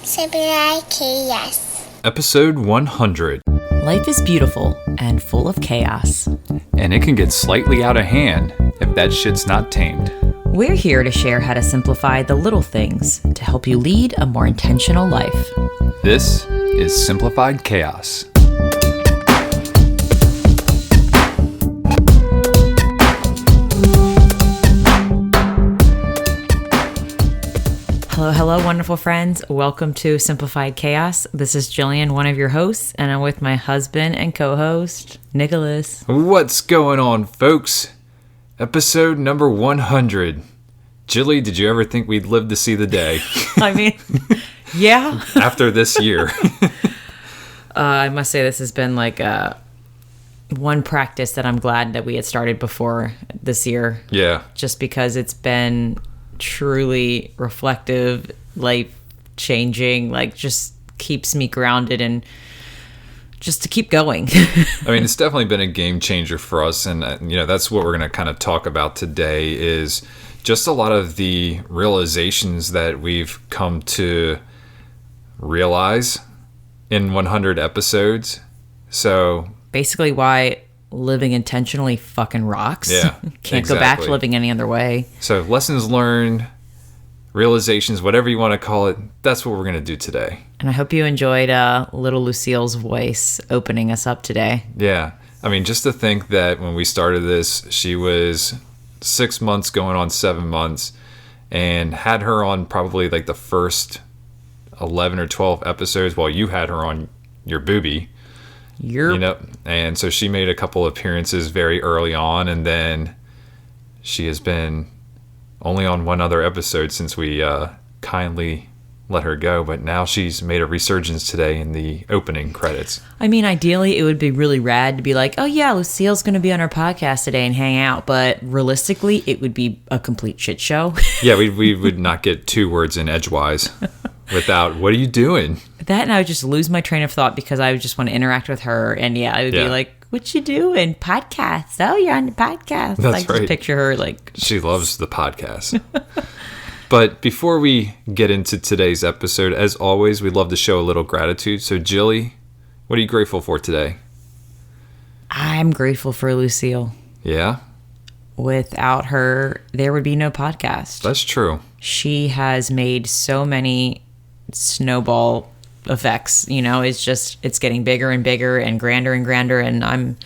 Simplify chaos. Episode 100. Life is beautiful and full of chaos. And it can get slightly out of hand if that shit's not tamed. We're here to share how to simplify the little things to help you lead a more intentional life. This is Simplified Chaos. Hello, wonderful friends. Welcome to Simplified Chaos. This is Jillian, one of your hosts, and I'm with my husband and co-host, Nicholas. What's going on, folks? Episode number 100. Jilly, did you ever think we'd live to see the day? I mean, yeah. After this year. I must say this has been like one practice that I'm glad that we had started before this year. Yeah. Just because it's been truly reflective, life-changing, like just keeps me grounded and just to keep going. I mean, it's definitely been a game changer for us. And, that's what we're going to kind of talk about today is just a lot of the realizations that we've come to realize in 100 episodes. So basically why living intentionally fucking rocks. Yeah, Can't go back to living any other way. So lessons learned, realizations, whatever you want to call it, that's what we're going to do today. And I hope you enjoyed little Lucille's voice opening us up today. Yeah. I mean, just to think that when we started this, she was 6 months going on 7 months, and had her on probably like the first 11 or 12 episodes while you had her on your booby. And so she made a couple appearances very early on, and then she has been only on one other episode since we kindly let her go, but now she's made a resurgence today in the opening credits. I mean, ideally, it would be really rad to be like, oh yeah, Lucille's going to be on our podcast today and hang out, but realistically, it would be a complete shit show. Yeah, we would not get 2 words in edgewise without, what are you doing? That, and I would just lose my train of thought because I would just want to interact with her, and I would be like, what you doing? Podcast. Oh, you're on the podcast. That's right. Just picture her like... She loves the podcast. But before we get into today's episode, as always, we'd love to show a little gratitude. So, Jilly, what are you grateful for today? I'm grateful for Lucille. Yeah? Without her, there would be no podcast. That's true. She has made so many snowball effects. It's getting bigger and bigger and grander, and I'm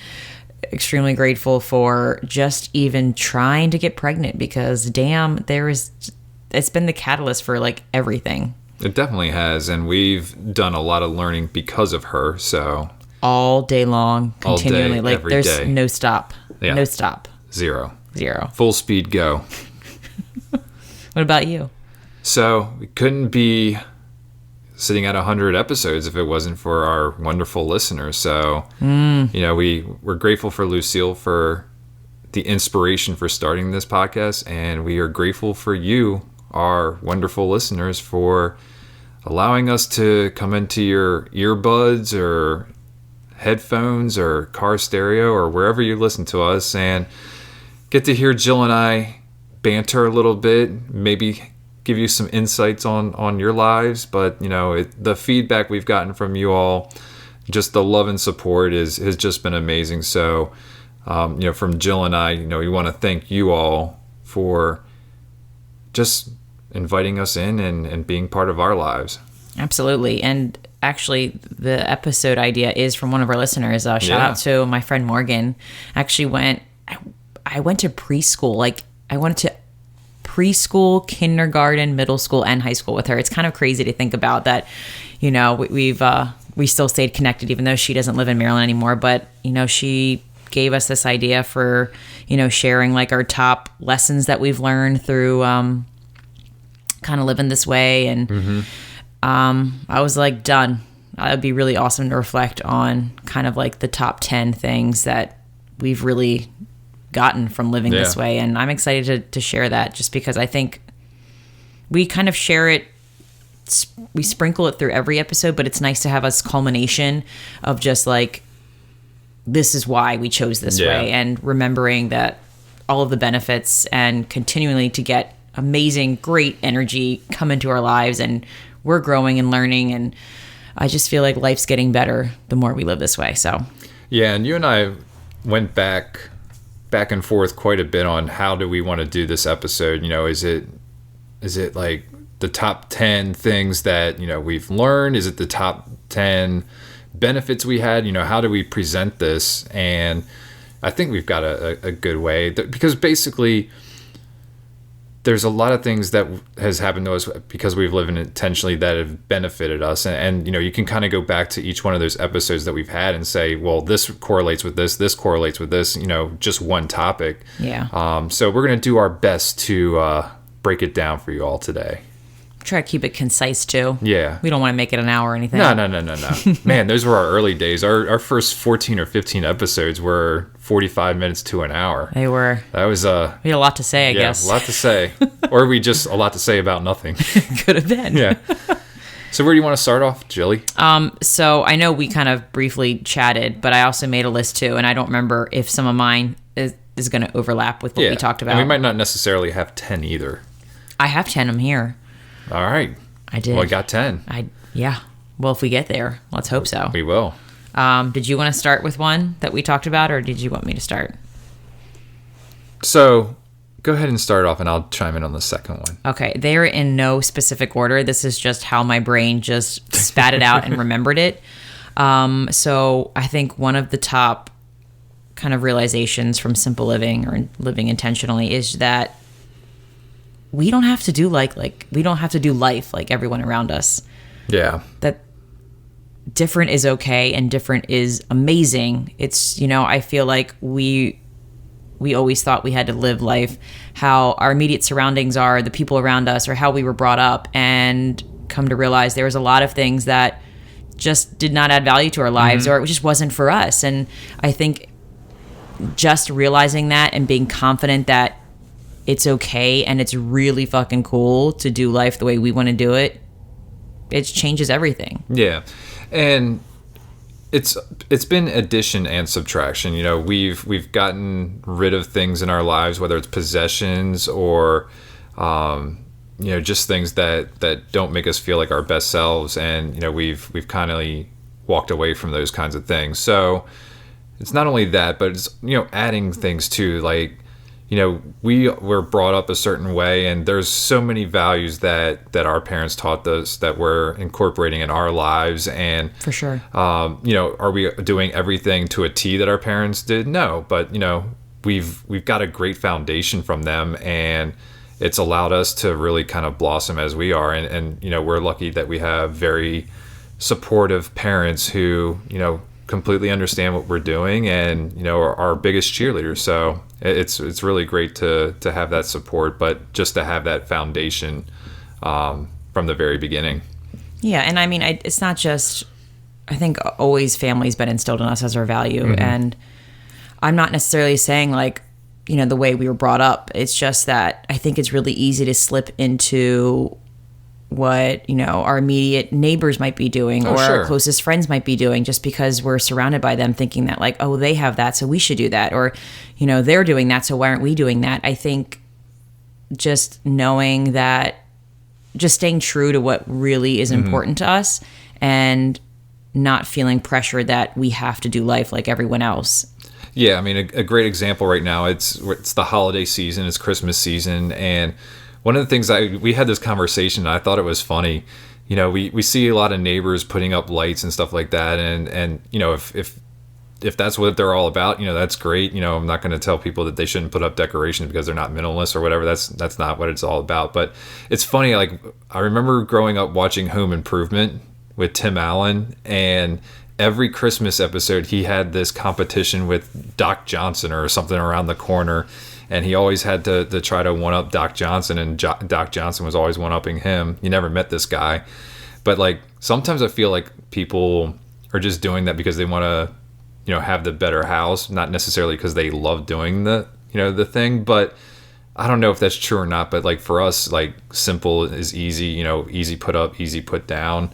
extremely grateful for just even trying to get pregnant because damn, it's been the catalyst for like everything. It definitely has, and we've done a lot of learning because of her. So all day long, continually, all day, every there's day. no stop. Yeah. No stop. Zero. Full speed go. What about you? So we couldn't be sitting at 100 episodes if it wasn't for our wonderful listeners. So, we're grateful for Lucille for the inspiration for starting this podcast, and we are grateful for you, our wonderful listeners, for allowing us to come into your earbuds or headphones or car stereo or wherever you listen to us and get to hear Jill and I banter a little bit, maybe give you some insights on your lives. But, the feedback we've gotten from you all, just the love and support has just been amazing. So, from Jill and I, we want to thank you all for just inviting us in and being part of our lives. Absolutely. And actually, the episode idea is from one of our listeners. Shout out to my friend Morgan. Actually I went to preschool. I went to preschool, kindergarten, middle school, and high school with her. It's kind of crazy to think about that. We still stayed connected even though she doesn't live in Maryland anymore. But, she gave us this idea for, sharing like our top lessons that we've learned through kind of living this way. And I was like, done. It'd be really awesome to reflect on kind of like the top 10 things that we've really gotten from living this way. And I'm excited to share that just because I think we kind of share it. We sprinkle it through every episode, but it's nice to have a culmination of just like, this is why we chose this way, and remembering that all of the benefits and continually to get amazing, great energy come into our lives, and we're growing and learning, and I just feel like life's getting better the more we live this way. So yeah, and you and I went back and forth quite a bit on how do we want to do this episode. Is it like the top 10 things that we've learned? Is it the top 10 benefits we had? How do we present this? And I think we've got a good way, because basically there's a lot of things that has happened to us because we've lived intentionally that have benefited us. And you can kind of go back to each one of those episodes that we've had and say, well, this correlates with this correlates with this, just one topic. Yeah. So we're going to do our best to break it down for you all today. Try to keep it concise too. Yeah. We don't want to make it an hour or anything. No. Man, those were our early days. Our first 14 or 15 episodes were 45 minutes to an hour. They were. That was we had a lot to say, I guess. A lot to say. Or we just a lot to say about nothing. Could have been. Yeah. So where do you want to start off, Jilly? So I know we kind of briefly chatted, but I also made a list too, and I don't remember if some of mine is going to overlap with what we talked about. And we might not necessarily have 10 either. I have 10 of them here. All right. I did. Well, I got 10. Yeah. Well, if we get there, let's hope so. We will. Did you want to start with one that we talked about, or did you want me to start? So go ahead and start off, and I'll chime in on the second one. Okay. They're in no specific order. This is just how my brain just spat it out and remembered it. So I think one of the top kind of realizations from simple living or living intentionally is that we don't have to do we don't have to do life like everyone around us. Yeah. That different is okay and different is amazing. It's, I feel like we always thought we had to live life how our immediate surroundings are, the people around us, or how we were brought up, and come to realize there was a lot of things that just did not add value to our lives, or it just wasn't for us. And I think just realizing that and being confident that it's okay and it's really fucking cool to do life the way we want to do it, it changes everything. Yeah. And it's been addition and subtraction. We've gotten rid of things in our lives, whether it's possessions or just things that don't make us feel like our best selves, and we've kind of walked away from those kinds of things. So it's not only that, but it's adding things too, like we were brought up a certain way, and there's so many values that our parents taught us that we're incorporating in our lives. And for sure, are we doing everything to a T that our parents did? No, but we've got a great foundation from them, and it's allowed us to really kind of blossom as we are. And we're lucky that we have very supportive parents who completely understand what we're doing, and are our biggest cheerleaders. So it's really great to have that support, but just to have that foundation from the very beginning. Yeah, and I mean, it's not just, I think always family's been instilled in us as our value, and I'm not necessarily saying the way we were brought up. It's just that I think it's really easy to slip into what our immediate neighbors might be doing, or our closest friends might be doing, just because we're surrounded by them, thinking that they have that, so we should do that, or they're doing that, so why aren't we doing that? I think just knowing that, just staying true to what really is important to us, and not feeling pressure that we have to do life like everyone else. Yeah, I mean, a great example right now, it's the holiday season, it's Christmas season, and one of the things we had this conversation, and I thought it was funny. We see a lot of neighbors putting up lights and stuff like that, and if that's what they're all about, that's great. I'm not going to tell people that they shouldn't put up decorations because they're not minimalists or whatever. That's not what it's all about. But it's funny. I remember growing up watching Home Improvement with Tim Allen, and every Christmas episode he had this competition with Doc Johnson or something around the corner. And he always had to try to one-up Doc Johnson, and Doc Johnson was always one-upping him. You never met this guy. But, sometimes I feel like people are just doing that because they want to, have the better house, not necessarily because they love doing the thing. But I don't know if that's true or not. But, for us, simple is easy, easy put up, easy put down,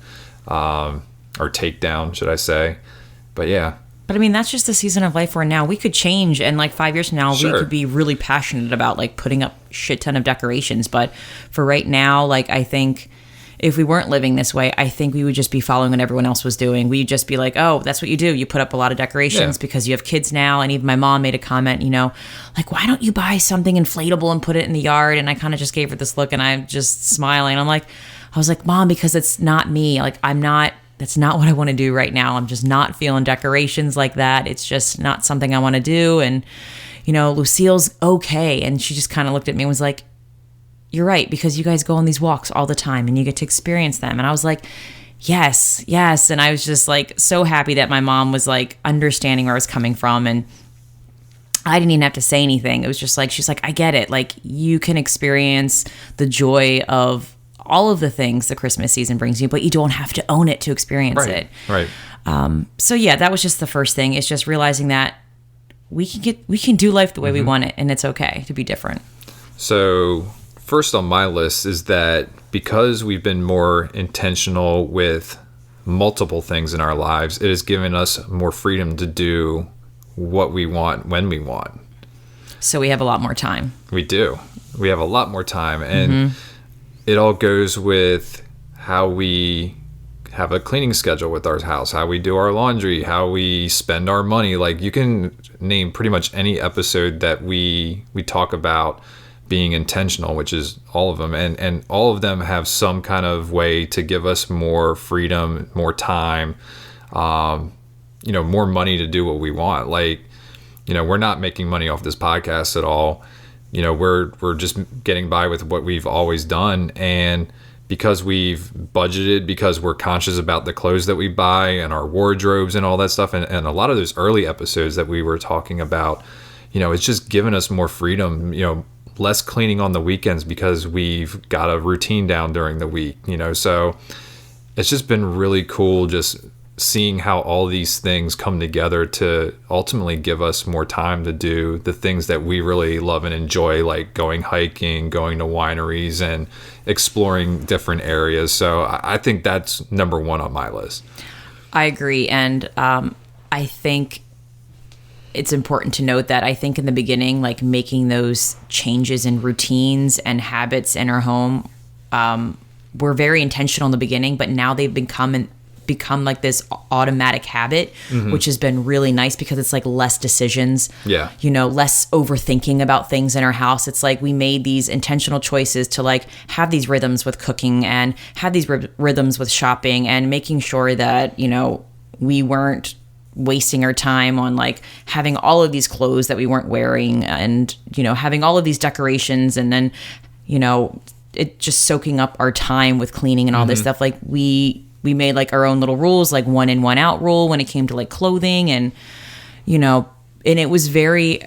or take down, should I say. But, yeah. But I mean, that's just the season of life we're in now. We could change, and 5 years from now, we could be really passionate about putting up shit ton of decorations. But for right now, I think if we weren't living this way, I think we would just be following what everyone else was doing. We'd just be like, oh, that's what you do. You put up a lot of decorations because you have kids now. And even my mom made a comment, like, why don't you buy something inflatable and put it in the yard? And I kind of just gave her this look, and I'm just smiling. I was like, Mom, because it's not me. Like, that's not what I want to do right now. I'm just not feeling decorations like that. It's just not something I want to do. And, Lucille's okay. And she just kind of looked at me and was like, you're right, because you guys go on these walks all the time and you get to experience them. And I was like, yes. And I was just like so happy that my mom was like understanding where I was coming from. And I didn't even have to say anything. It was just like, she's like, I get it. Like, you can experience the joy of all of the things the Christmas season brings you, but you don't have to own it to experience it. Right. So yeah, that was just the first thing. It's just realizing that we can do life the way we want it, and it's okay to be different. So first on my list is that because we've been more intentional with multiple things in our lives, it has given us more freedom to do what we want when we want. So we have a lot more time. We do. We have a lot more time, and it all goes with how we have a cleaning schedule with our house, how we do our laundry, how we spend our money. Like, you can name pretty much any episode that we talk about being intentional, which is all of them. And all of them have some kind of way to give us more freedom, more time, more money to do what we want. Like, we're not making money off this podcast at all. We're just getting by with what we've always done. And because we've budgeted, because we're conscious about the clothes that we buy and our wardrobes and all that stuff. And a lot of those early episodes that we were talking about, it's just given us more freedom, less cleaning on the weekends because we've got a routine down during the week, so it's just been really cool just seeing how all these things come together to ultimately give us more time to do the things that we really love and enjoy, like going hiking, going to wineries, and exploring different areas. So I think that's number one on my list. I agree. And I think it's important to note that I think in the beginning, like making those changes in routines and habits in our home, were very intentional in the beginning, but now they've become like this automatic habit, which has been really nice because it's like less decisions, less overthinking about things in our house. It's like we made these intentional choices to like have these rhythms with cooking and have these rhythms with shopping, and making sure that, we weren't wasting our time on like having all of these clothes that we weren't wearing, and, having all of these decorations, and then, it just soaking up our time with cleaning and all this stuff. Like we made like our own little rules, like 1 in, 1 out rule when it came to like clothing, and, and it was very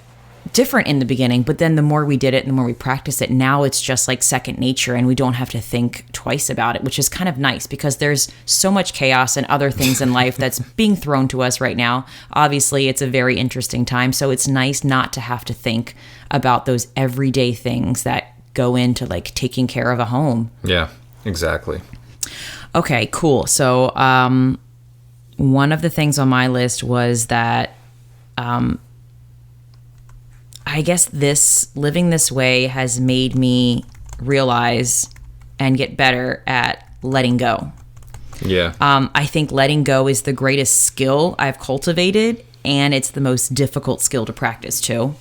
different in the beginning, but then the more we did it and the more we practiced it, now it's just like second nature, and we don't have to think twice about it, which is kind of nice because there's so much chaos and other things in life that's being thrown to us right now. Obviously, it's a very interesting time, so it's nice not to have to think about those everyday things that go into like taking care of a home. Yeah, exactly. Okay, cool. So one of the things on my list was that I guess living this way has made me realize and get better at letting go. Yeah. I think letting go is the greatest skill I've cultivated, and it's the most difficult skill to practice too.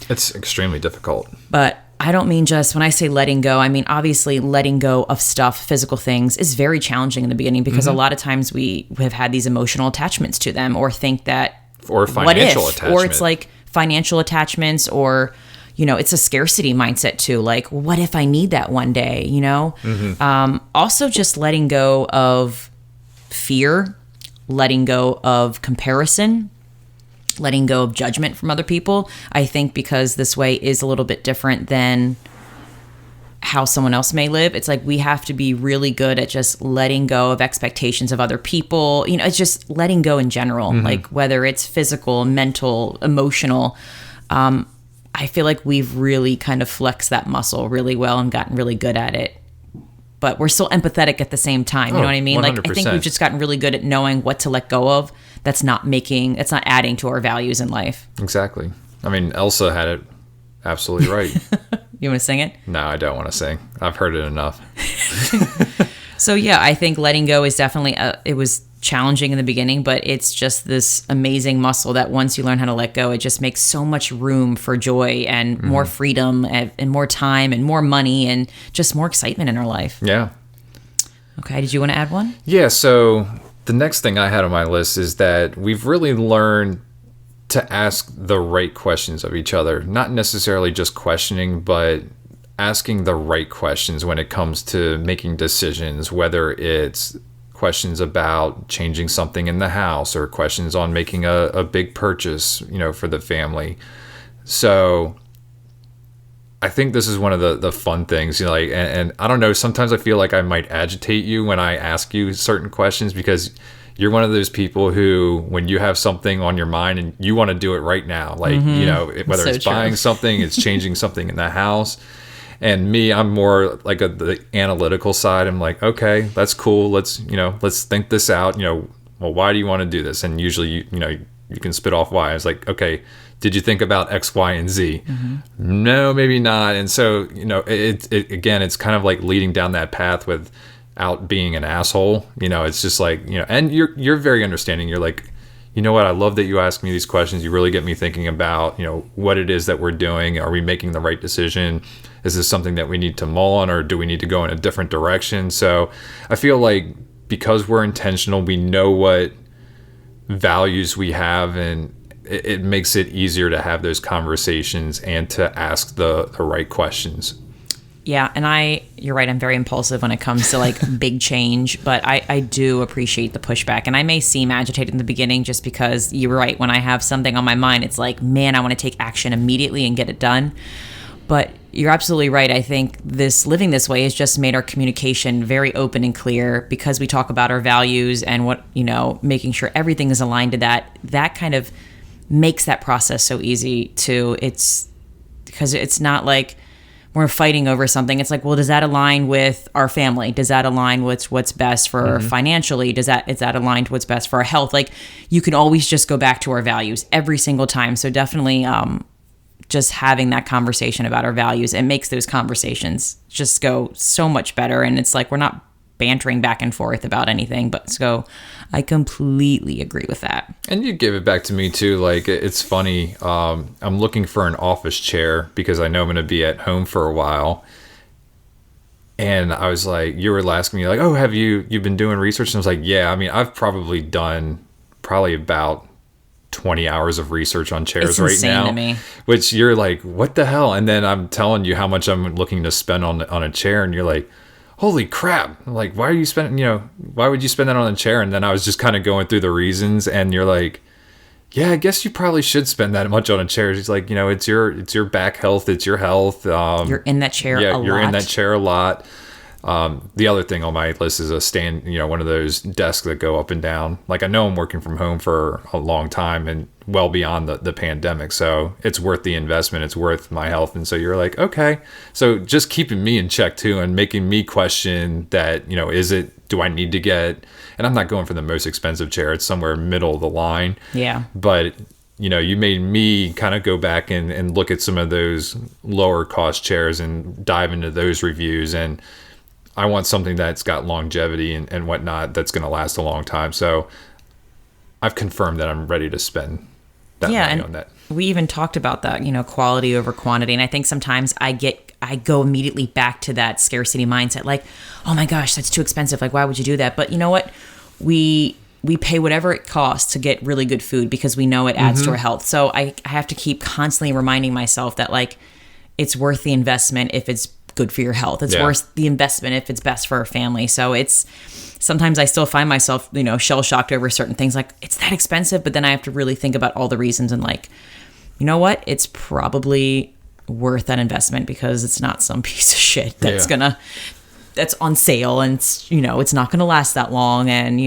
It's extremely difficult. But I don't mean just when I say letting go, I mean obviously letting go of stuff, physical things, is very challenging in the beginning because a lot of times we have had these emotional attachments to them, or think that, or financial attachment, or it's like financial attachments, or it's a scarcity mindset too. Like, what if I need that one day? Also, just letting go of fear, letting go of comparison, letting go of judgment from other people. I think because this way is a little bit different than how someone else may live. It's like we have to be really good at just letting go of expectations of other people. It's just letting go in general, like whether it's physical, mental, emotional. I feel like we've really kind of flexed that muscle really well and gotten really good at it. But we're still empathetic at the same time. You know what I mean? 100%. Like, I think we've just gotten really good at knowing what to let go of. That's not adding to our values in life. Exactly. I mean, Elsa had it absolutely right. You want to sing it? No, I don't want to sing. I've heard it enough. So yeah, I think letting go is definitely it was challenging in the beginning, but it's just this amazing muscle that once you learn how to let go, it just makes so much room for joy and more freedom and more time and more money and just more excitement in our life. Yeah. Okay, did you want to add one? Yeah, so the next thing I had on my list is that we've really learned to ask the right questions of each other. Not necessarily just questioning, but asking the right questions when it comes to making decisions, whether it's questions about changing something in the house or questions on making a big purchase, for the family. So I think this is one of the fun things, and I don't know, sometimes I feel like I might agitate you when I ask you certain questions because you're one of those people who, when you have something on your mind and you want to do it right now, like, whether So it's true. buying something, it's changing something in the house. And me, I'm more like the analytical side. I'm like, okay, that's cool. Let's think this out. Well, why do you want to do this? And usually, you can spit off why. It's like, okay, did you think about X, Y, and Z? No, maybe not. And so, it again, it's kind of like leading down that path without being an asshole. It's just like, and you're very understanding. You're like, you know what? I love that you ask me these questions. You really get me thinking about, what it is that we're doing. Are we making the right decision? Is this something that we need to mull on, or do we need to go in a different direction? So I feel like because we're intentional, we know what values we have, and it makes it easier to have those conversations and to ask the right questions. Yeah, and you're right, I'm very impulsive when it comes to like big change, but I do appreciate the pushback. And I may seem agitated in the beginning just because you're right, when I have something on my mind, it's like, man, I want to take action immediately and get it done. But you're absolutely right. I think living this way has just made our communication very open and clear because we talk about our values and what, making sure everything is aligned to that. That kind of makes that process so easy it's because it's not like we're fighting over something. It's like, well, does that align with our family? Does that align with what's best for financially? Is that aligned to what's best for our health? Like, you can always just go back to our values every single time. So definitely, just having that conversation about our values, it makes those conversations just go so much better. And it's like, we're not bantering back and forth about anything, but so I completely agree with that. And you give it back to me too. Like, it's funny. I'm looking for an office chair because I know I'm going to be at home for a while. And I was like, you were asking me like, oh, have you've been doing research? And I was like, yeah, I mean, I've probably done about 20 hours of research on chairs It's right insane now, to me. which you're like, what the hell? And then I'm telling you how much I'm looking to spend on a chair, and you're like, holy crap. I'm like, why are you spending, why would you spend that on a chair? And then I was just kind of going through the reasons, and you're like, yeah, I guess you probably should spend that much on a chair. It's like, it's your back health, it's your health. You're in that chair a lot. You're in that chair a lot. The other thing on my list is a stand, one of those desks that go up and down. Like, I know I'm working from home for a long time and well beyond the pandemic. So it's worth the investment. It's worth my health. And so you're like, okay. So just keeping me in check too, and making me question that, do I need to get, and I'm not going for the most expensive chair. It's somewhere middle of the line. Yeah. But you made me kind of go back and look at some of those lower cost chairs and dive into those reviews. And I want something that's got longevity and whatnot that's going to last a long time. So I've confirmed that I'm ready to spend that money on that. We even talked about that, quality over quantity. And I think sometimes I go immediately back to that scarcity mindset. Like, oh my gosh, that's too expensive. Like, why would you do that? But you know what? We pay whatever it costs to get really good food because we know it adds to our health. So I have to keep constantly reminding myself that, like, it's worth the investment if it's good for your health. It's worth the investment if it's best for our family. So it's, sometimes I still find myself, shell shocked over certain things. Like, it's that expensive, but then I have to really think about all the reasons and like, you know what? It's probably worth that investment because it's not some piece of shit that's that's on sale, and it's not going to last that long. And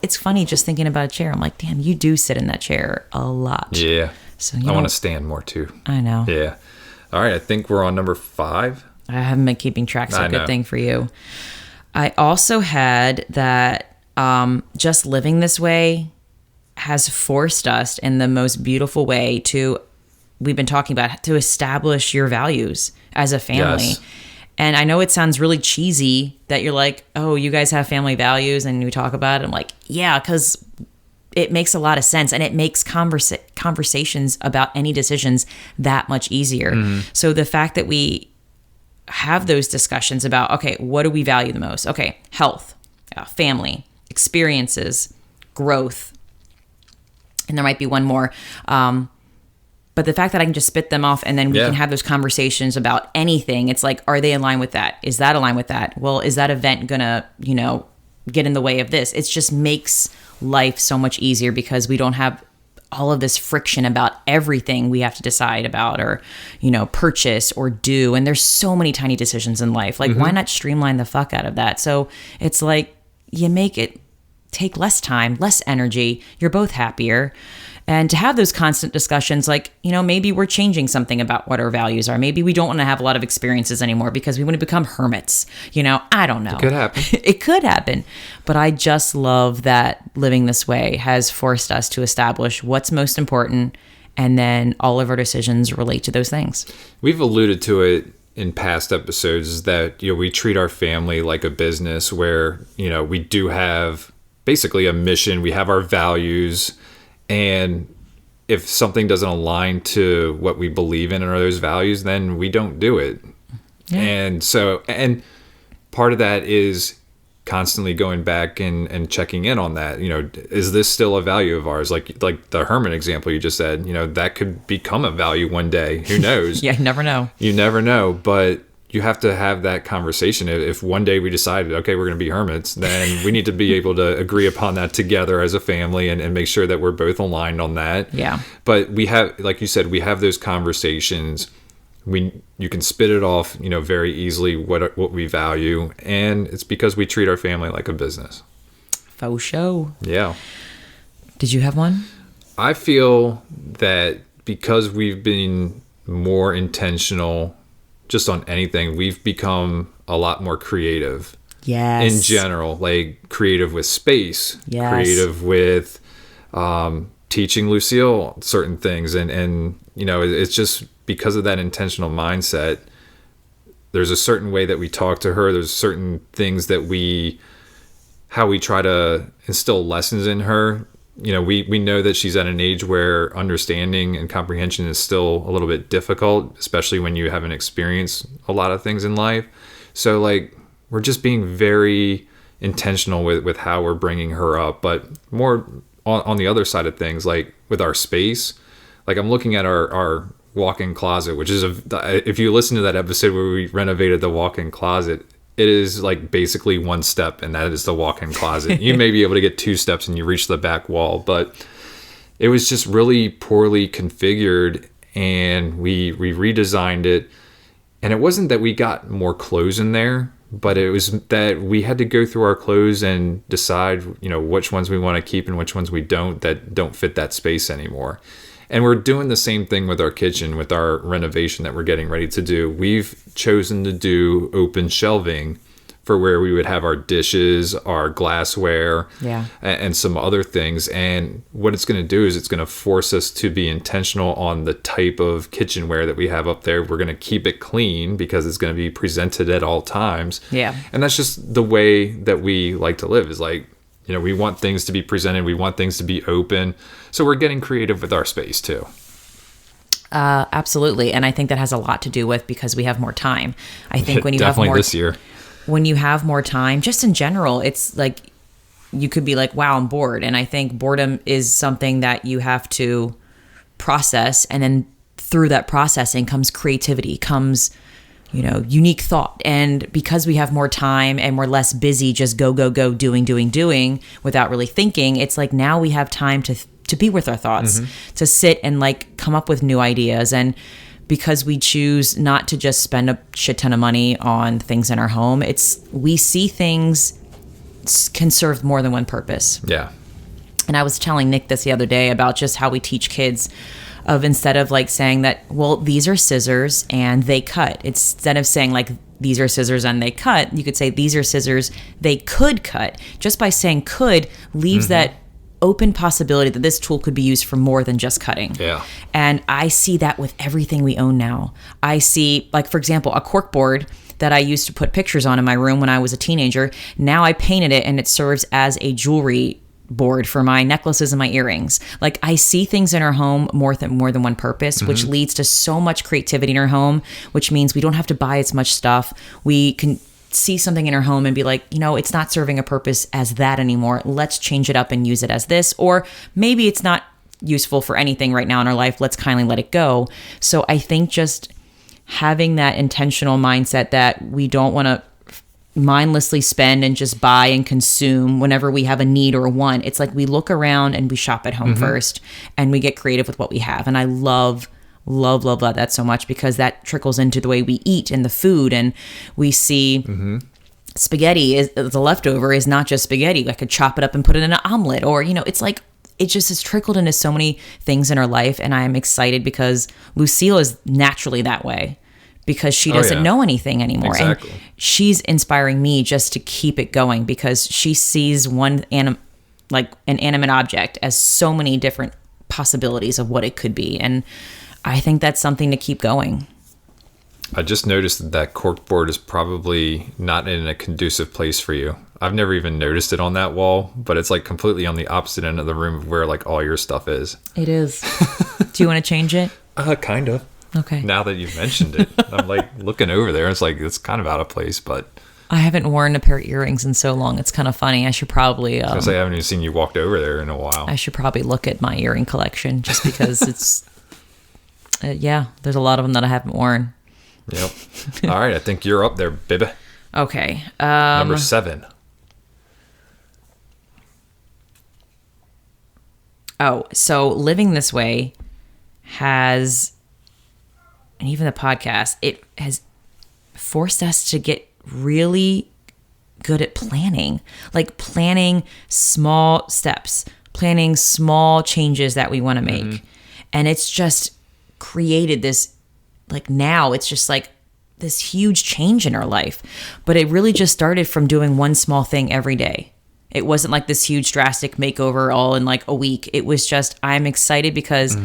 it's funny just thinking about a chair. I'm like, damn, you do sit in that chair a lot. Yeah. So I want to stand more too. I know. Yeah. All right, I think we're on number 5. I haven't been keeping track, so good thing for you. I also had that just living this way has forced us in the most beautiful way we've been talking about, to establish your values as a family. Yes. And I know it sounds really cheesy that you're like, oh, you guys have family values and you talk about it. I'm like, yeah, because it makes a lot of sense, and it makes conversations about any decisions that much easier. So the fact that we have those discussions about, okay, what do we value the most? Okay, health, family, experiences, growth, and there might be one more. But the fact that I can just spit them off and then we can have those conversations about anything, it's like, are they in line with that? Is that aligned with that? Well, is that event gonna, get in the way of this? It just makes life so much easier because we don't have all of this friction about everything we have to decide about or, purchase or do. And there's so many tiny decisions in life. Like, why not streamline the fuck out of that? So it's like you make it take less time, less energy. You're both happier. And to have those constant discussions, like, maybe we're changing something about what our values are. Maybe we don't want to have a lot of experiences anymore because we want to become hermits. I don't know. It could happen. It could happen. But I just love that living this way has forced us to establish what's most important. And then all of our decisions relate to those things. We've alluded to it in past episodes that, we treat our family like a business where, we do have basically a mission. We have our values. And if something doesn't align to what we believe in or those values, then we don't do it. Yeah. And part of that is constantly going back and checking in on that. Is this still a value of ours? Like the hermit example you just said, that could become a value one day. Who knows? Yeah, you never know. You never know. But you have to have that conversation. If one day we decided, okay, we're going to be hermits, then we need to be able to agree upon that together as a family and make sure that we're both aligned on that. Yeah. But we have, like you said, we have those conversations. You can spit it off, very easily what we value. And it's because we treat our family like a business. Faux show. Yeah. Did you have one? I feel that because we've been more intentional just on anything, we've become a lot more creative. Yes. In general, like creative with space, yes. Creative with teaching Lucille certain things. And it's just because of that intentional mindset, there's a certain way that we talk to her. There's certain things that how we try to instill lessons in her. We know that she's at an age where understanding and comprehension is still a little bit difficult, especially when you haven't experienced a lot of things in life. So like, we're just being very intentional with how we're bringing her up, but more on the other side of things, like with our space, like I'm looking at our walk-in closet, which is if you listen to that episode where we renovated the walk-in closet, it is like basically one step, and that is the walk-in closet. You may be able to get 2 steps and you reach the back wall, but it was just really poorly configured, and we redesigned it. And it wasn't that we got more clothes in there, but it was that we had to go through our clothes and decide, which ones we want to keep and which ones we don't, that don't fit that space anymore. And we're doing the same thing with our kitchen, with our renovation that we're getting ready to do. We've chosen to do open shelving for where we would have our dishes, our glassware, and some other things. And what it's going to do is it's going to force us to be intentional on the type of kitchenware that we have up there. We're going to keep it clean because it's going to be presented at all times. Yeah. And that's just the way that we like to live, is like, we want things to be presented. We want things to be open. So we're getting creative with our space too. Absolutely. And I think that has a lot to do with because we have more time. I think when you definitely have more this year, when you have more time, just in general, it's like you could be like, wow, I'm bored. And I think boredom is something that you have to process. And then through that processing comes creativity, comes unique thought. And because we have more time and we're less busy just go, doing without really thinking, it's like now we have time to be with our thoughts, to sit and like come up with new ideas. And because we choose not to just spend a shit ton of money on things in our home, we see things can serve more than one purpose. Yeah. And I was telling Nick this the other day about just how we teach kids of, instead of like saying that, well, these are scissors and they cut. Instead of saying like, these are scissors and they cut, you could say these are scissors, they could cut. Just by saying could leaves that open possibility that this tool could be used for more than just cutting. Yeah. And I see that with everything we own now. I see, like, for example, a cork board that I used to put pictures on in my room when I was a teenager. Now I painted it and it serves as a jewelry board for my necklaces and my earrings. Like, I see things in our home more than one purpose, which leads to so much creativity in our home, which means we don't have to buy as much stuff. We can see something in our home and be like, it's not serving a purpose as that anymore. Let's change it up and use it as this. Or maybe it's not useful for anything right now in our life. Let's kindly let it go. So I think just having that intentional mindset that we don't want to mindlessly spend and just buy and consume whenever we have a need or a want. It's like we look around and we shop at home first, and we get creative with what we have. And I love that so much, because that trickles into the way we eat and the food. And we see spaghetti is the leftover is not just spaghetti. I could chop it up and put it in an omelet, or it's like it just has trickled into so many things in our life. And I am excited because Lucille is naturally that way, because she doesn't know anything anymore. Exactly. And she's inspiring me just to keep it going, because she sees an inanimate object as so many different possibilities of what it could be. And I think that's something to keep going. I just noticed that corkboard is probably not in a conducive place for you. I've never even noticed it on that wall, but it's like completely on the opposite end of the room of where like all your stuff is. It is. Do you want to change it? Kind of. Okay. Now that you've mentioned it, I'm like looking over there. It's like, it's kind of out of place, but I haven't worn a pair of earrings in so long. It's kind of funny. I should probably. I haven't even seen you walked over there in a while. I should probably look at my earring collection, just because it's. There's a lot of them that I haven't worn. Yep. All right, I think you're up there, baby. Okay. Number 7. Oh, so living this way has, and even the podcast, it has forced us to get really good at planning, like planning small steps, planning small changes that we want to make. And it's just created this, like now it's just like this huge change in our life. But it really just started from doing one small thing every day. It wasn't like this huge drastic makeover all in like a week. It was just, I'm excited because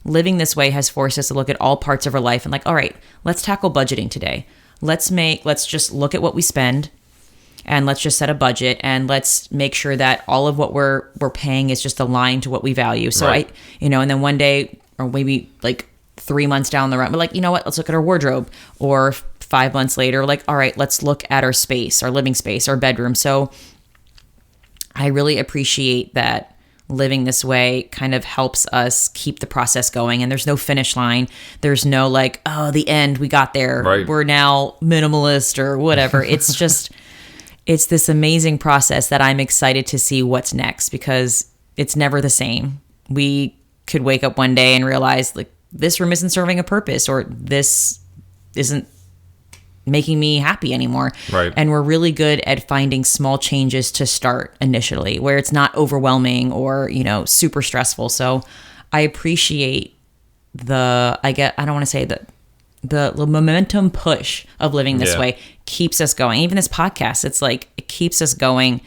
living this way has forced us to look at all parts of our life and like, all right, let's tackle budgeting today. Let's just look at what we spend, and let's just set a budget, and let's make sure that all of what we're paying is just aligned to what we value. So right. and then one day, or maybe like 3 months down the road, we're like, you know what, let's look at our wardrobe. Or 5 months later, like, all right, let's look at our space, our living space, our bedroom. So I really appreciate that living this way kind of helps us keep the process going. And there's no finish line. There's no like, oh, the end, we got there. Right. We're now minimalist or whatever. It's just, it's this amazing process that I'm excited to see what's next, because it's never the same. We could wake up one day and realize like this room isn't serving a purpose, or this isn't making me happy anymore. Right. And we're really good at finding small changes to start initially, where it's not overwhelming or, super stressful. So I appreciate the momentum push of living this way keeps us going. Even this podcast, it's like, it keeps us going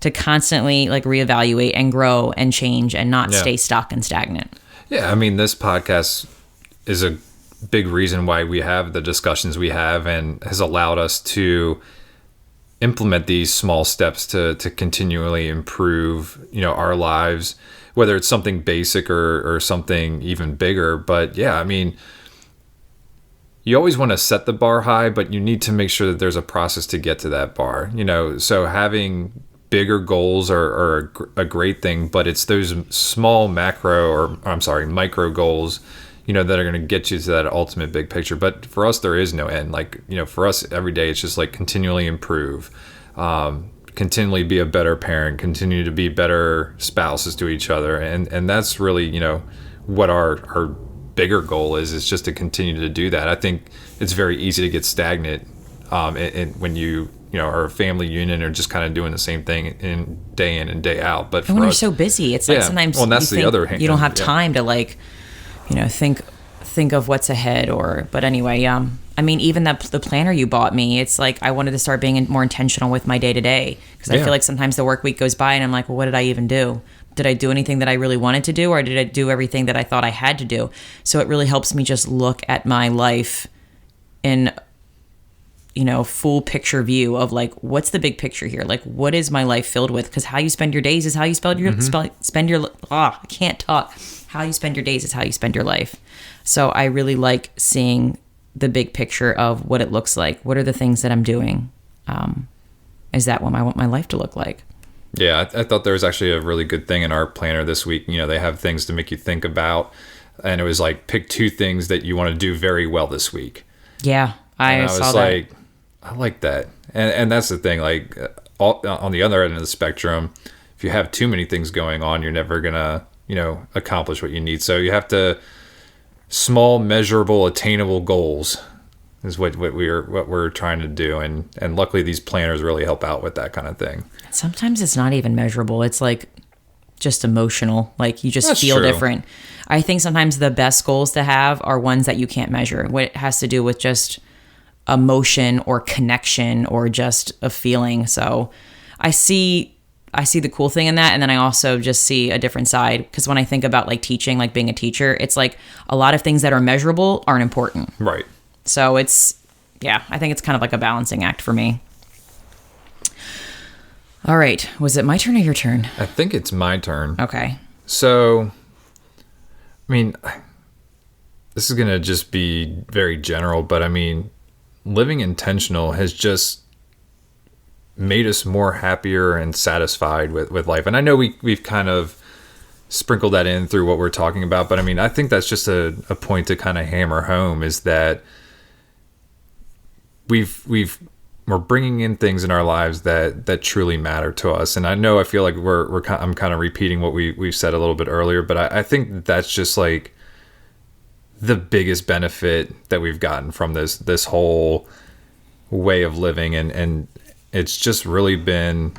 to constantly like reevaluate and grow and change and not stay stuck and stagnant. Yeah. I mean, this podcast is a big reason why we have the discussions we have, and has allowed us to implement these small steps to continually improve, our lives, whether it's something basic or something even bigger. But yeah, I mean, you always want to set the bar high, but you need to make sure that there's a process to get to that bar, so having bigger goals are a great thing, but it's those small micro goals, that are going to get you to that ultimate big picture. But for us, there is no end. Like, for us every day, it's just like continually improve, continually be a better parent, continue to be better spouses to each other. And that's really, what our bigger goal is just to continue to do that. I think it's very easy to get stagnant when you are a family unit or just kind of doing the same thing in and day out. But and when you're so busy, it's like sometimes that's the other hand. You don't have time to like, think of what's ahead. But anyway, I mean, even the planner you bought me, it's like I wanted to start being more intentional with my day to day, because I feel like sometimes the work week goes by and I'm like, well, what did I even do? Did I do anything that I really wanted to do, or did I do everything that I thought I had to do? So it really helps me just look at my life in full picture view of like, what's the big picture here? Like, what is my life filled with? Because how you spend your days is how you I can't talk. How you spend your days is how you spend your life. So I really like seeing the big picture of what it looks like. What are the things that I'm doing? Is that what I want my life to look like? Yeah, I thought there was actually a really good thing in our planner this week. They have things to make you think about. And it was like, pick 2 things that you want to do very well this week. Yeah, I saw was that. like, I like that. And that's the thing. Like, on the other end of the spectrum, if you have too many things going on, you're never going to, accomplish what you need. So you have to, small, measurable, attainable goals is what we're trying to do. And luckily these planners really help out with that kind of thing. Sometimes it's not even measurable. It's like just emotional. Like you just That's feel true. different. I think sometimes the best goals to have are ones that you can't measure. What it has to do with just emotion or connection or just a feeling. So I see the cool thing in that. And then I also just see a different side. Because when I think about like teaching, like being a teacher, it's like a lot of things that are measurable aren't important. Right. So I think it's kind of like a balancing act for me. All right. Was it my turn or your turn? I think it's my turn. Okay. So, I mean, this is going to just be very general, but I mean, living intentional has just made us more happier and satisfied with life. And I know we've kind of sprinkled that in through what we're talking about, but I mean, I think that's just a point to kind of hammer home is that we're bringing in things in our lives that truly matter to us. And I feel like I'm kind of repeating what we've said a little bit earlier, but I think that's just like the biggest benefit that we've gotten from this whole way of living. And it's just really been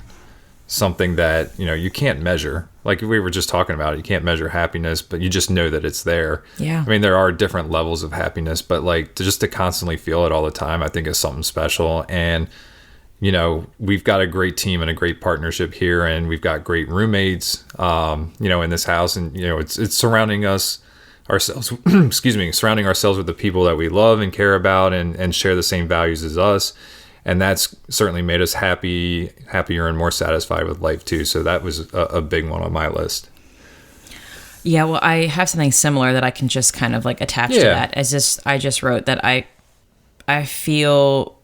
something that, you can't measure. Like we were just talking about, you can't measure happiness, but you just know that it's there. Yeah. I mean, there are different levels of happiness, but like to constantly feel it all the time, I think is something special. And, we've got a great team and a great partnership here, and we've got great roommates, in this house, and, it's surrounding ourselves with the people that we love and care about and share the same values as us. And that's certainly made us happier and more satisfied with life too. So that was a big one on my list. Yeah, well, I have something similar that I can just kind of like attach to that. I just wrote that I feel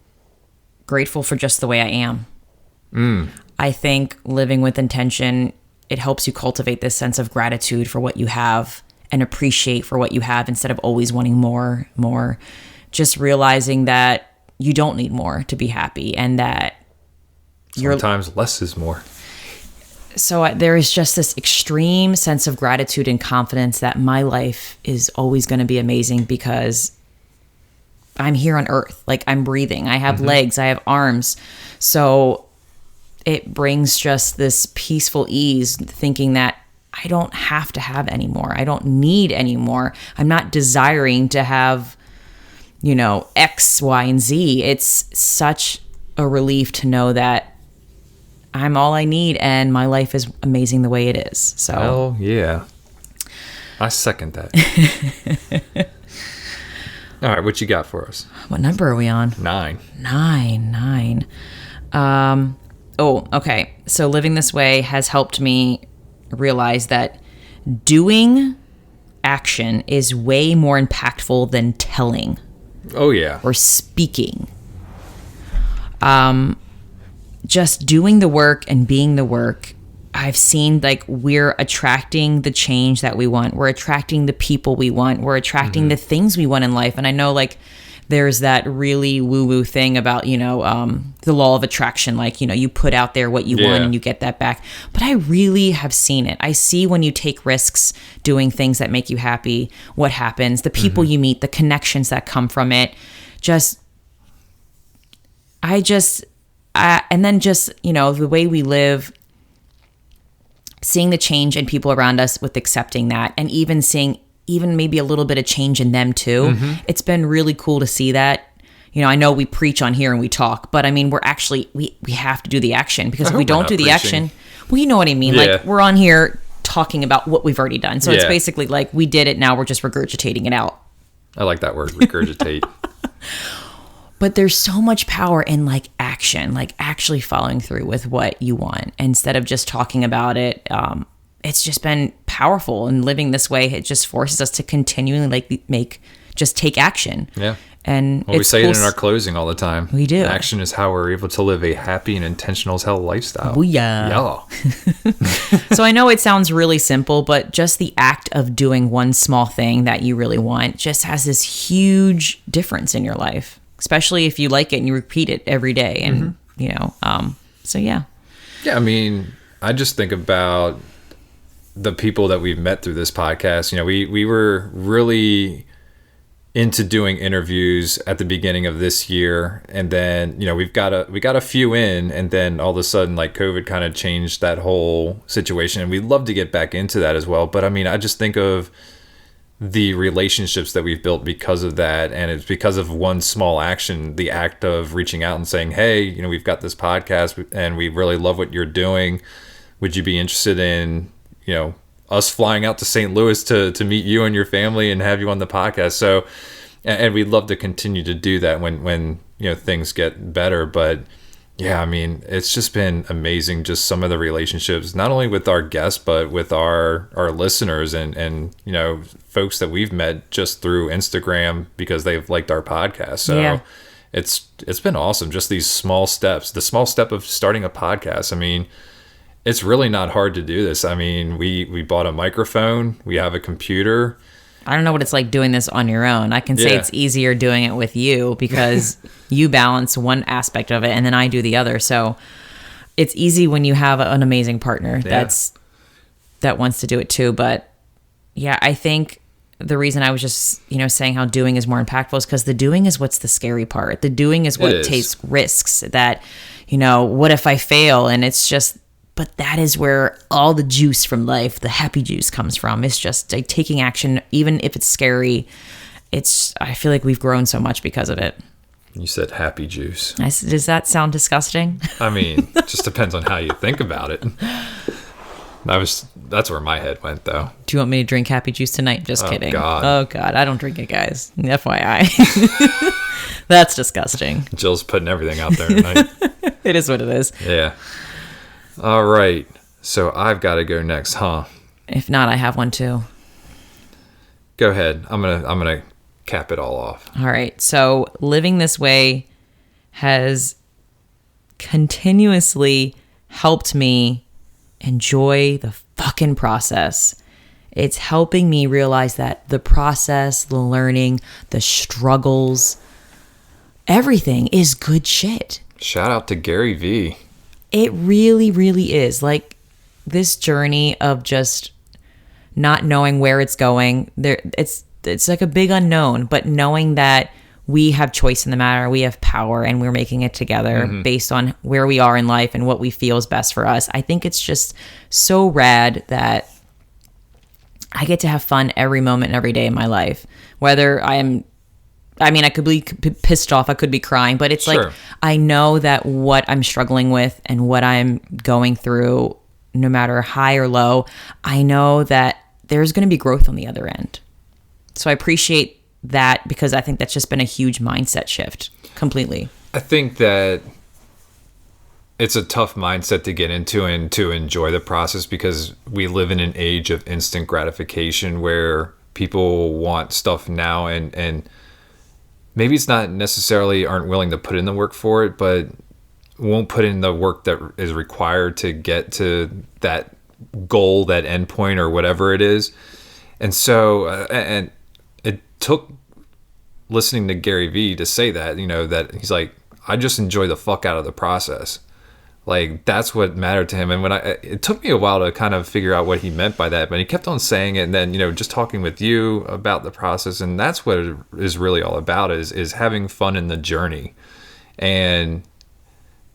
grateful for just the way I am. I think living with intention, it helps you cultivate this sense of gratitude for what you have and appreciate for what you have instead of always wanting more. Just realizing that you don't need more to be happy, and that sometimes less is more. So there is just this extreme sense of gratitude and confidence that my life is always going to be amazing because I'm here on earth. Like I'm breathing. I have legs. I have arms. So it brings just this peaceful ease, thinking that I don't have to have any more. I don't need any more. I'm not desiring to have X, Y, and Z. It's such a relief to know that I'm all I need and my life is amazing the way it is. So, hell yeah. I second that. All right, what you got for us? What number are we on? 9. 9. Okay. So living this way has helped me realize that doing action is way more impactful than telling. Oh, yeah. Or speaking. Just doing the work and being the work, I've seen like we're attracting the change that we want. We're attracting the people we want. We're attracting the things we want in life. And I know like there's that really woo-woo thing about, the law of attraction. Like, you put out there what you want and you get that back. But I really have seen it. I see when you take risks doing things that make you happy, what happens, the people you meet, the connections that come from it. And then the way we live, seeing the change in people around us with accepting that, and even seeing maybe a little bit of change in them too. It's been really cool to see that. I know we preach on here and we talk, but I mean, we're actually, we have to do the action, because if we don't do the action, well, you know what I mean? Yeah. Like we're on here talking about what we've already done. So it's basically like we did it, now we're just regurgitating it out. I like that word, regurgitate. But there's so much power in like action, like actually following through with what you want instead of just talking about it. It's just been powerful, and living this way, it just forces us to continually like just take action. Yeah. And we say it in our closing all the time. We do. Action is how we're able to live a happy and intentional as hell lifestyle. Booyah. Yeah. So I know it sounds really simple, but just the act of doing one small thing that you really want just has this huge difference in your life, especially if you like it and you repeat it every day. And, you know, so yeah. Yeah, I mean, I just think about the people that we've met through this podcast. You know, we were really into doing interviews at the beginning of this year, and then, you know, we got a few in, and then all of a sudden, like, COVID kind of changed that whole situation, and we'd love to get back into that as well. But I mean, I just think of the relationships that we've built because of that, and it's because of one small action, the act of reaching out and saying, hey, you know, we've got this podcast and we really love what you're doing. Would you be interested in, you know, us flying out to St. Louis to meet you and your family and have you on the podcast? So, and we'd love to continue to do that when you know, things get better. But yeah, I mean, it's just been amazing, just some of the relationships, not only with our guests, but with our listeners and you know, folks that we've met just through Instagram because they've liked our podcast. So yeah. It's been awesome. Just these small steps, the small step of starting a podcast. I mean, it's really not hard to do this. I mean, we bought a microphone, we have a computer. I don't know what it's like doing this on your own. I can say it's easier doing it with you because you balance one aspect of it and then I do the other. So it's easy when you have an amazing partner that wants to do it too. But yeah, I think the reason I was just, you know, saying how doing is more impactful is because the doing is what's the scary part. The doing is what takes risks that, you know, what if I fail? And it's just, but that is where all the juice from life, the happy juice, comes from. It's just like taking action, even if it's scary. I feel like we've grown so much because of it. You said happy juice. Does that sound disgusting? I mean, it just depends on how you think about it. That's where my head went, though. Do you want me to drink happy juice tonight? Just kidding. God. Oh, God. I don't drink it, guys. FYI. That's disgusting. Jill's putting everything out there tonight. It is what it is. Yeah. All right. So I've got to go next, huh? If not, I have one too. Go ahead. I'm gonna cap it all off. All right. So living this way has continuously helped me enjoy the fucking process. It's helping me realize that the process, the learning, the struggles, everything is good shit. Shout out to Gary V. It really, really is. Like, this journey of just not knowing where it's going, it's like a big unknown, but knowing that we have choice in the matter, we have power, and we're making it together based on where we are in life and what we feel is best for us. I think it's just so rad that I get to have fun every moment and every day in my life. Whether I could be pissed off, I could be crying, but it's like, I know that what I'm struggling with and what I'm going through, no matter high or low, I know that there's going to be growth on the other end. So I appreciate that because I think that's just been a huge mindset shift completely. I think that it's a tough mindset to get into and to enjoy the process because we live in an age of instant gratification where people want stuff now and maybe it's not necessarily aren't willing to put in the work for it, but won't put in the work that is required to get to that goal, that endpoint, or whatever it is. And so, and it took listening to Gary V to say that, you know, that he's like, I just enjoy the fuck out of the process. Like, that's what mattered to him. And it took me a while to kind of figure out what he meant by that, but he kept on saying it. And then, you know, just talking with you about the process, and that's what it is really all about, is having fun in the journey. And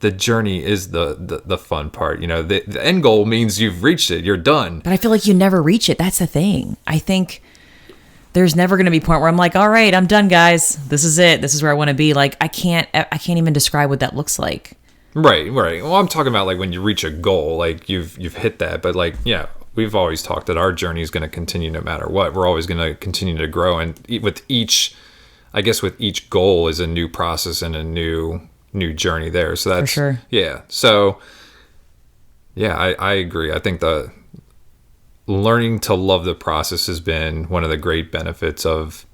the journey is the fun part. You know, the end goal means you've reached it, you're done. But I feel like you never reach it. That's the thing. I think there's never going to be a point where I'm like, all right, I'm done, guys. This is it. This is where I want to be. Like, I can't even describe what that looks like. Right. Well, I'm talking about like when you reach a goal, like you've hit that. But like, yeah, we've always talked that our journey is going to continue no matter what. We're always going to continue to grow, and with each I guess with each goal is a new process and a new journey there. So that's, for sure. Yeah. So yeah, I agree. I think the learning to love the process has been one of the great benefits of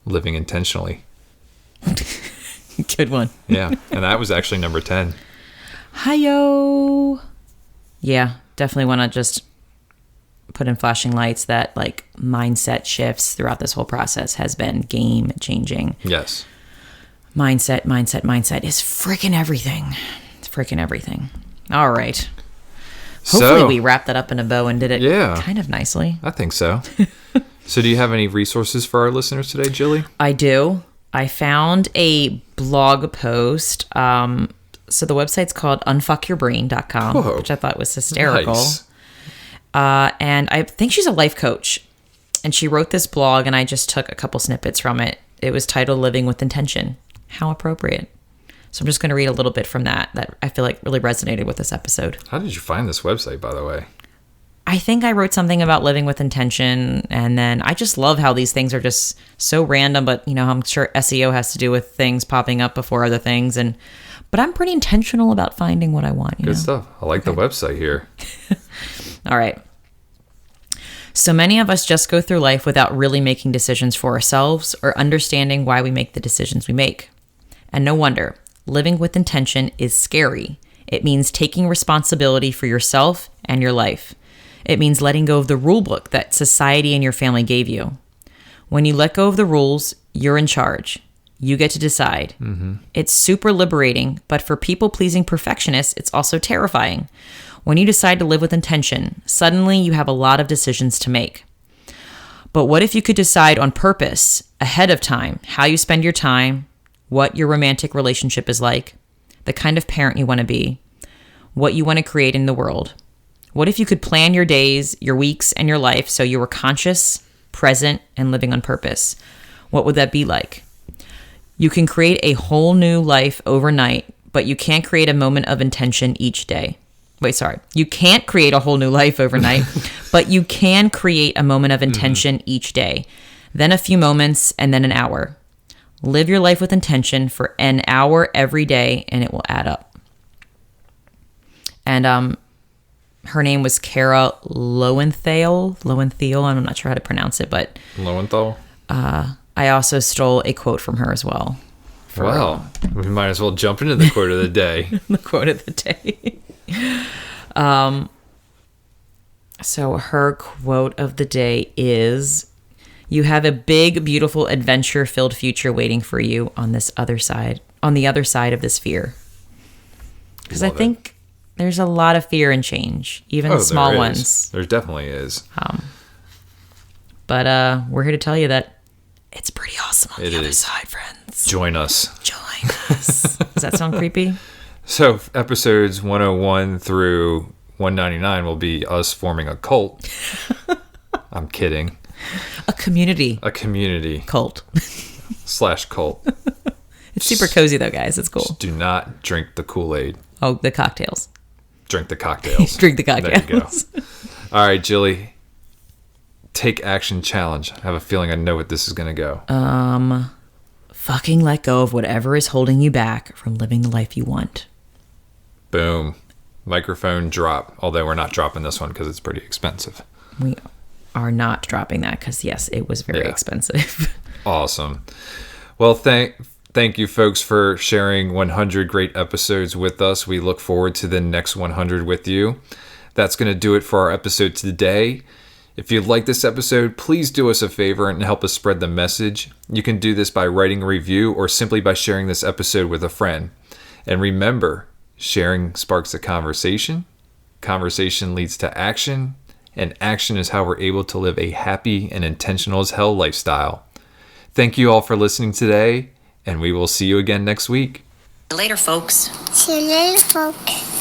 living intentionally. Good one. Yeah. And that was actually number 10. Hi-yo. Yeah, definitely want to just put in flashing lights that like mindset shifts throughout this whole process has been game changing. Yes. Mindset is freaking everything. It's freaking everything. All right. Hopefully we wrapped that up in a bow and did it kind of nicely. I think so. So do you have any resources for our listeners today, Jilly? I do. I found a blog post. So the website's called unfuckyourbrain.com, Whoa. which I thought was hysterical. Nice. And I think she's a life coach. And she wrote this blog, and I just took a couple snippets from it. It was titled Living with Intention. How appropriate. So I'm just going to read a little bit from that I feel like really resonated with this episode. How did you find this website, by the way? I think I wrote something about living with intention, and then I just love how these things are just so random, but I'm sure SEO has to do with things popping up before other things, but I'm pretty intentional about finding what I want. Good stuff. I like the website here. All right. So many of us just go through life without really making decisions for ourselves or understanding why we make the decisions we make. And no wonder. Living with intention is scary. It means taking responsibility for yourself and your life. It means letting go of the rule book that society and your family gave you. When you let go of the rules, you're in charge. You get to decide. Mm-hmm. It's super liberating, but for people-pleasing perfectionists, it's also terrifying. When you decide to live with intention, suddenly you have a lot of decisions to make. But what if you could decide on purpose, ahead of time, how you spend your time, what your romantic relationship is like, the kind of parent you want to be, what you want to create in the world? What if you could plan your days, your weeks, and your life so you were conscious, present, and living on purpose? What would that be like? You can create a whole new life overnight, but you can't create a moment of intention each day. You can't create a whole new life overnight, but you can create a moment of intention each day, then a few moments, and then an hour. Live your life with intention for an hour every day, and it will add up. And her name was Kara Loewentheil. I'm not sure how to pronounce it, but Loewentheil? I also stole a quote from her as well. Wow. We might as well jump into the quote of the day. The quote of the day. So her quote of the day is, "You have a big, beautiful, adventure-filled future waiting for you on the other side of this fear." Because I think there's a lot of fear in change, even the small ones. There definitely is. But we're here to tell you that it's pretty awesome on the other is. side, friends. Join us. Does that sound creepy? So episodes 101 through 199 will be us forming a cult. I'm kidding. A community cult. /cult. It's super cozy though, guys. It's cool. Just do not drink the Kool-Aid. Oh, the cocktails. Drink the cocktails. Drink the cocktails. There you go. All right, Jilly. Take action challenge. I have a feeling I know what this is going to go. Fucking let go of whatever is holding you back from living the life you want. Boom. Microphone drop. Although we're not dropping this one because it's pretty expensive. We are not dropping that because, yes, it was very expensive. Awesome. Well, thank you, folks, for sharing 100 great episodes with us. We look forward to the next 100 with you. That's going to do it for our episode today. If you like this episode, please do us a favor and help us spread the message. You can do this by writing a review or simply by sharing this episode with a friend. And remember, sharing sparks a conversation. Conversation leads to action. And action is how we're able to live a happy and intentional as hell lifestyle. Thank you all for listening today, and we will see you again next week. Later, folks. See you later, folks.